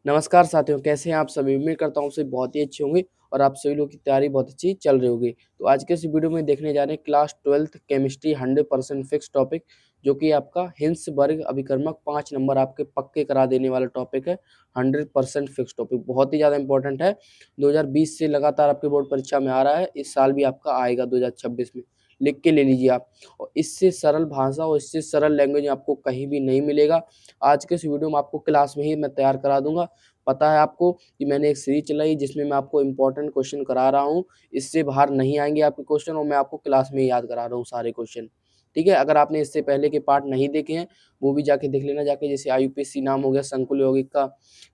नमस्कार साथियों, कैसे हैं आप सभी? उम्मीद करता हूँ आप सभी बहुत ही अच्छे होंगे और आप सभी लोग की तैयारी बहुत अच्छी चल रही होगी। तो आज के इस वीडियो में देखने जा रहे हैं class 12th chemistry 100% fix topic, जो कि आपका हिंसबर्ग अभिकर्मक 5 नंबर आपके पक्के करा देने वाला टॉपिक है। 100% फिक्स टॉपिक बहुत ही ज़्यादा इंपॉर्टेंट है। 2020 से लगातार आपके बोर्ड परीक्षा में आ रहा है, इस साल भी आपका आएगा 2026 में। लिख के ले लीजिए आप। और इससे सरल भाषा और इससे सरल लैंग्वेज आपको कहीं भी नहीं मिलेगा। आज के इस वीडियो में आपको क्लास में ही मैं तैयार करा दूँगा। पता है आपको कि मैंने एक सीरीज चलाई जिसमें मैं आपको इम्पोर्टेंट क्वेश्चन करा रहा हूँ, इससे बाहर नहीं आएँगे आपके क्वेश्चन और मैं आपको क्लास में ही याद करा रहा हूँ सारे क्वेश्चन, ठीक है? अगर आपने इससे पहले के पार्ट नहीं देखे हैं, वो भी जाके देख लेना जाके, जैसे आईयूपीएसी नाम हो गया, संकुल यौगिक का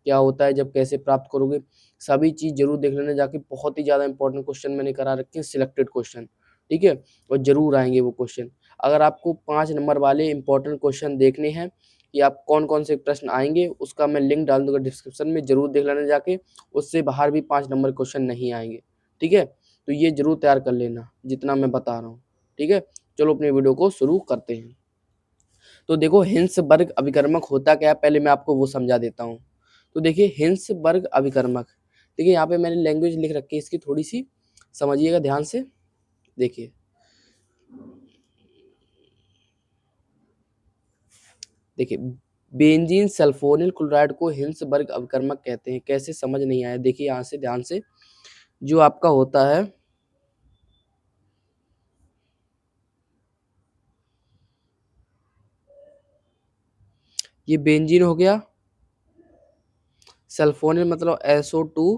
क्या होता है, जब कैसे प्राप्त करोगे, सभी चीज़ ज़रूर देख लेना जाके। बहुत ही ज़्यादा इंपॉर्टेंट क्वेश्चन मैंने करा रखे हैं, सिलेक्टेड क्वेश्चन, ठीक है? और ज़रूर आएँगे वो क्वेश्चन। अगर आपको 5 नंबर वाले इंपॉर्टेंट क्वेश्चन देखने हैं कि आप कौन-कौन से प्रश्न आएँगे, उसका मैं लिंक डाल दूँगा डिस्क्रिप्शन में, ज़रूर देख लेना जाके। उससे बाहर भी 5 नंबर क्वेश्चन नहीं आएँगे, ठीक है? तो ये ज़रूर तैयार कर लेना, जितना मैं बता रहा हूँ, ठीक है? चलो अपनी वीडियो को शुरू करते हैं। तो देखो हिंसबर्ग अभिकर्मक होता क्या है, पहले मैं आपको वो समझा देता हूँ। तो देखिए हिंसबर्ग अभिकर्मक, देखिए यहाँ पे मैंने लैंग्वेज लिख रखी है इसकी, थोड़ी-सी समझिएगा ध्यान से, देखिए। देखिए, बेंजीन सल्फोनिल क्लोराइड को हिंसबर्ग अवकर्मक कहते हैं। कैसे, समझ नहीं आया? देखिए यहाँ से ध्यान से, जो आपका होता है ये बेंजीन हो गया, सल्फोनिल मतलब SO2,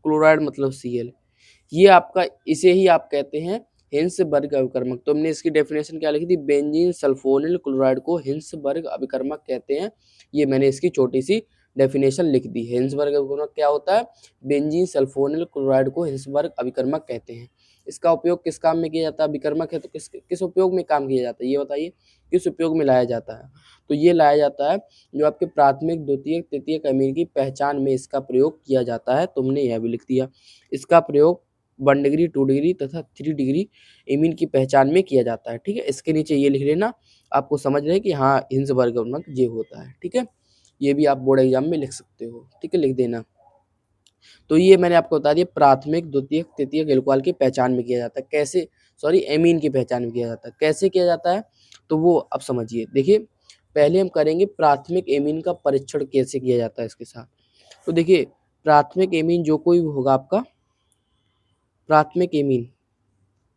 क्लोराइड मतलब Cl। ये आपका, इसे ही आप कहते हैं हिंसबर्ग अभिकर्मक। तो हमने इसकी डेफिनेशन क्या लिखी थी? बेंजीन सल्फोनिल क्लोराइड को हिंसबर्ग अभिकर्मक कहते हैं। ये मैंने इसकी छोटी सी डेफिनेशन लिख दी है। हिंसबर्ग अभिकर्मक क्या होता है? बेंजीन सल्फोनिल क्लोराइड को हिंसबर्ग अभिकर्मक कहते हैं। इसका उपयोग किस काम में किया जाता है? अभिकर्मक है तो किस किस उपयोग में काम किया जाता है, ये बताइए। किस उपयोग में लाया जाता है? तो ये लाया जाता है जो आपके प्राथमिक, द्वितीयक, तृतीयक अमीन की पहचान में इसका प्रयोग किया जाता है। तुमने यह भी लिख दिया। इसका प्रयोग 1 डिग्री, 2 डिग्री तथा 3 डिग्री इमीन की पहचान में किया जाता है, ठीक है? इसके नीचे ये लिख लेना, आपको समझ रहे हैं कि हाँ हिंसबर्ग अभिकर्मक ये होता है, ठीक है? ये भी आप बोर्ड एग्जाम में लिख सकते हो, ठीक है? लिख देना। तो ये मैंने आपको बता दिया, प्राथमिक, द्वितीयक, तृतीयक एल्कोहल की पहचान में किया जाता है। कैसे, सॉरी एमीन की पहचान में किया जाता है। कैसे किया जाता है? तो वो अब समझिए। देखिए, पहले हम करेंगे प्राथमिक एमीन का परीक्षण कैसे किया जाता है इसके साथ। तो देखिए, प्राथमिक एमीन जो कोई होगा आपका, प्राथमिक एमीन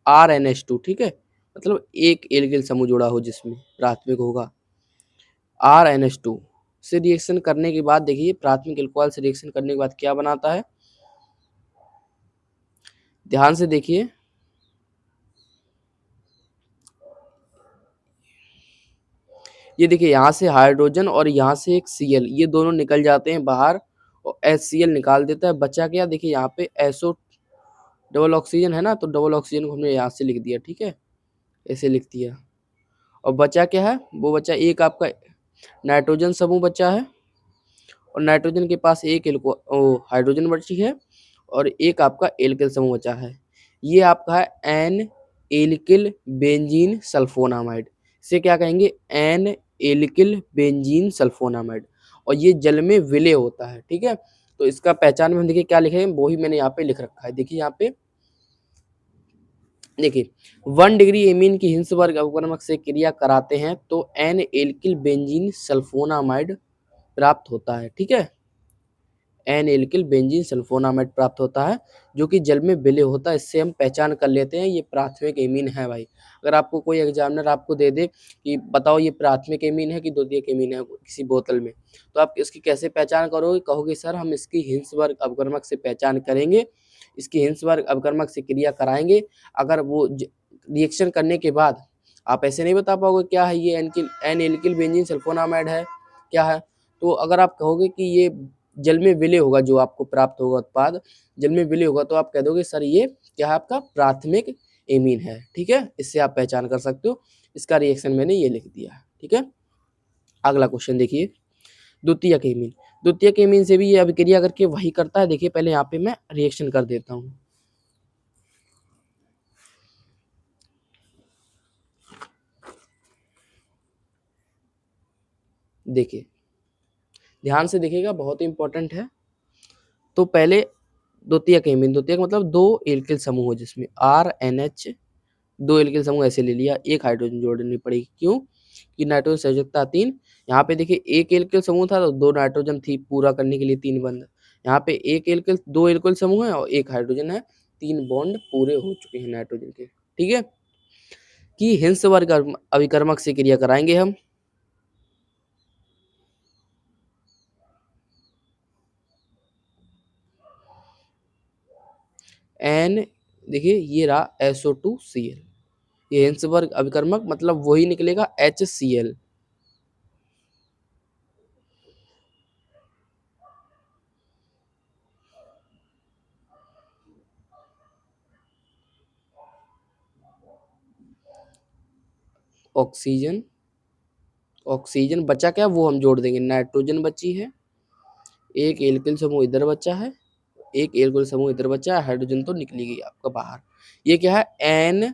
RNH2, ठीक है? मतलब एक एल्किल समूह जुड़ा हो जिसमें प्राथमिक होगा RNH2 से रिएक्शन करने के बाद, देखिए प्राथमिक एल्कोहल से रिएक्शन करने के बाद क्या बनाता है, ध्यान से देखिए। ये देखिए, यहाँ से हाइड्रोजन और यहाँ से एक Cl, ये दोनों निकल जाते हैं बाहर और HCl निकाल देता है। बचा क्या? देखिए यहाँ पे SO डबल ऑक्सीजन है ना, तो डबल ऑक्सीजन को हमने यहाँ से लिख दिया, ठीक है? ऐसे लिख दिया। और बचा क्या है? वो बचा एक आपका नाइट्रोजन समूह बचा है, और नाइट्रोजन के पास एक हाइड्रोजन बची है और एक आपका एल्किल समूह बचा है। ये आपका है एन एल्किल बेंजीन सल्फोनामाइड। इसे क्या कहेंगे? N alkyl benzene sulphonamide. और ये जल में विलय होता है, ठीक है? तो इसका पहचान में हम देखिए क्या लिखे हैं, वो ही मैंने यहाँ पे लिख रखा है। देखिए यहाँ पे, देखिए 1 डिग्री एमीन की हिंसबर्ग अवक्रमक से क्रिया कराते हैं तो एन एल्किल बेंजीन सल्फोनामाइड प्राप्त होता है, ठीक है? एन एल्किल बेंजीन सल्फोनामाइड प्राप्त होता है, जो कि जल में विलय होता है। इससे हम पहचान कर लेते हैं ये प्राथमिक एमीन है भाई। अगर आपको कोई एग्जामिनर आपको दे दे कि बताओ ये प्राथमिक एमीन है कि द्वितीयक एमीन है किसी बोतल में, तो आप इसकी कैसे पहचान करोगे? कहोगे सर हम इसकी हिंसबर्ग अवक्रमक से पहचान करेंगे, इसकी हिंसबर्ग अवक्रमक से क्रिया कराएंगे। अगर वो रिएक्शन करने के बाद आप ऐसे नहीं बता पाओगे क्या है ये, एन एल्किल बेंजीन सल्फोनामाइड है क्या है। तो अगर आप कहोगे कि ये जल में विलय होगा, जो आपको प्राप्त होगा उत्पाद जल में विलय होगा, तो आप कह दोगे सर ये क्या है, आपका प्राथमिक एमीन है, ठीक है? इससे आप पहचान कर सकते हो। इसका रिएक्शन मैंने ये लिख दिया है, ठीक है? अगला क्वेश्चन देखिए, द्वितीयक एमीन। द्वितीयक एमीन से भी ये अभिक्रिया करके वही करता है। देखिए पहले यहाँ पे मैं रिएक्शन कर देता हूँ। देखिए ध्यान से देखिएगा, बहुत ही इंपॉर्टेंट है। तो पहले द्वितीयक एमीन, द्वितीयक मतलब दो एल्किल समूह हो जिसमें RNH, दो एल्किल समूह ऐसे ले लिया, एक हाइड्रोजन जोड़नी पड़ेगी। क्यों? कि नाइट्रोजन संयोजकता 3। यहाँ पे देखिए एक एल्किल समूह था तो दो नाइट्रोजन थी पूरा करने के लिए 3 बंध। यहाँ पे एक एल्किल, दो एल्किल समूह है और एक हाइड्रोजन है, 3 बॉन्ड पूरे हो चुके हैं नाइट्रोजन के। ठीक है, कि हिंसवर्ग अभिकर्मक से क्रिया कराएंगे हम। एन, देखिए ये रहा SO2Cl, ये हिंसवर्ग अभिकर्मक मतलब वही निकलेगा HCl। ऑक्सीजन, ऑक्सीजन बचा क्या, वो हम जोड़ देंगे। नाइट्रोजन बची है, एक एल्किल समूह इधर बचा है, एक एल्किल समूह इधर बचा है, हाइड्रोजन तो निकली गई आपका बाहर। ये क्या है, एन,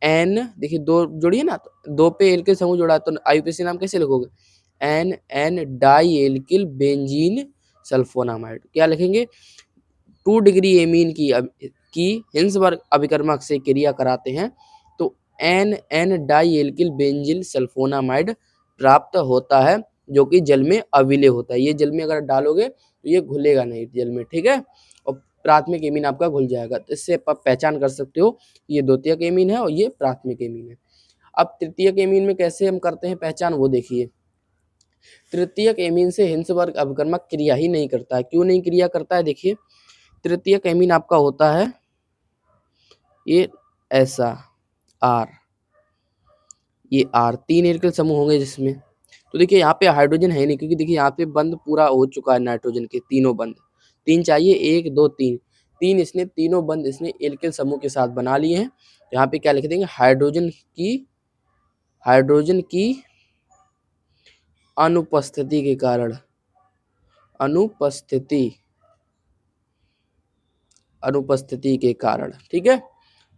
एन देखिए दो जोड़िए ना, तो दो पे एल्किल समूह जोड़ा तो IUPAC नाम कैसे लिखोगे, N N di alkyl benzene sulphonamide. क्या लिखेंगे, 2 डिग्री एमीन की हिंसवर्ग अभिकर्मक से क्रिया कराते हैं तो N N di alkyl benzyl sulphonamide प्राप्त होता है, जो कि जल में अविलेय होता है। ये जल में अगर डालोगे तो ये घुलेगा नहीं जल में, ठीक है, और प्राथमिक एमीन आपका घुल जाएगा। तो इससे आप पहचान कर सकते हो ये द्वितीयक एमीन है और ये प्राथमिक एमीन है। अब तृतीयक एमीन में कैसे हम करते हैं पहचान, वो देखिए। तृतीयक एमीन से हिंसवर्ग अभिकर्मक क्रिया ही नहीं करता है। क्यों नहीं क्रिया करता है, देखिए तृतीयक एमीन आपका होता है ये ऐसा R, ये R 3 एल्किल समूह होंगे जिसमें, तो देखिए यहाँ पे हाइड्रोजन है नहीं, क्योंकि देखिए यहाँ पे बंद पूरा हो चुका है नाइट्रोजन के, तीनों बंद। 3 चाहिए, 1 2 3, 3 इसने तीनों बंद इसने एल्किल समूह के साथ बना लिए हैं। यहाँ पे क्या लिख देंगे, हाइड्रोजन की अनुपस्थिति के कारण, अनुपस्थिति के कारण, ठीक है।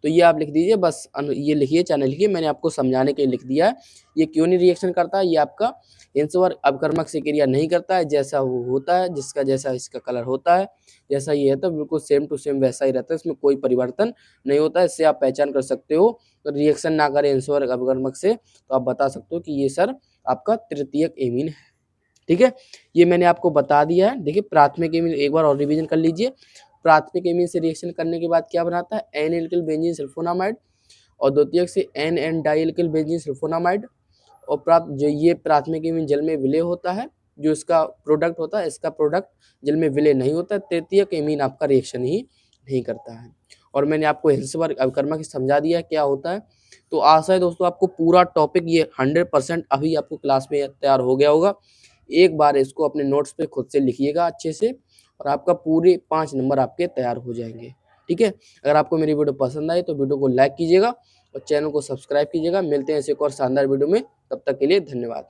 तो ये आप लिख दीजिए बस, ये लिखिए चाहे ना लिखिए, मैंने आपको समझाने के लिए लिख दिया है। ये क्यों नहीं रिएक्शन करता है, ये आपका हिंसवर्ग अभिकर्मक से क्रिया नहीं करता है। जैसा वो होता है, जिसका जैसा इसका कलर होता है, जैसा ये है तो बिल्कुल सेम टू सेम वैसा ही रहता है, इसमें कोई परिवर्तन नहीं होता है। इससे आप पहचान कर सकते हो, तो रिएक्शन ना करे हिंसवर्ग अभिकर्मक से तो आप बता सकते हो कि ये सर आपका तृतीयक एमीन है, ठीक है। ये मैंने आपको बता दिया है। देखिए प्राथमिक एमीन एक बार और रिवीजन कर लीजिए। प्राथमिक एमीन से रिएक्शन करने के बाद क्या बनाता है, एन एल्किल बेंजीन सल्फोनामाइड, और द्वितीयक से N N di alkyl benzene sulphonamide, और प्राप्त जो ये प्राथमिक एमीन जल में विलय होता है, जो इसका प्रोडक्ट होता है, इसका प्रोडक्ट जल में विलय नहीं होता। तृतीयक एमीन आपका रिएक्शन ही नहीं करता है। और मैंने आपको हिंसवर्ग अभिकर्मक समझा दिया क्या होता है। तो आशा है दोस्तों आपको पूरा टॉपिक ये 100% अभी आपको क्लास में तैयार हो गया होगा। एक बार इसको अपने नोट्स पे खुद से लिखिएगा अच्छे से, और आपका पूरे 5 नंबर आपके तैयार हो जाएंगे, ठीक है। अगर आपको मेरी वीडियो पसंद आई तो वीडियो को लाइक कीजिएगा और चैनल को सब्सक्राइब कीजिएगा। मिलते हैं ऐसे एक और शानदार वीडियो में, तब तक के लिए धन्यवाद।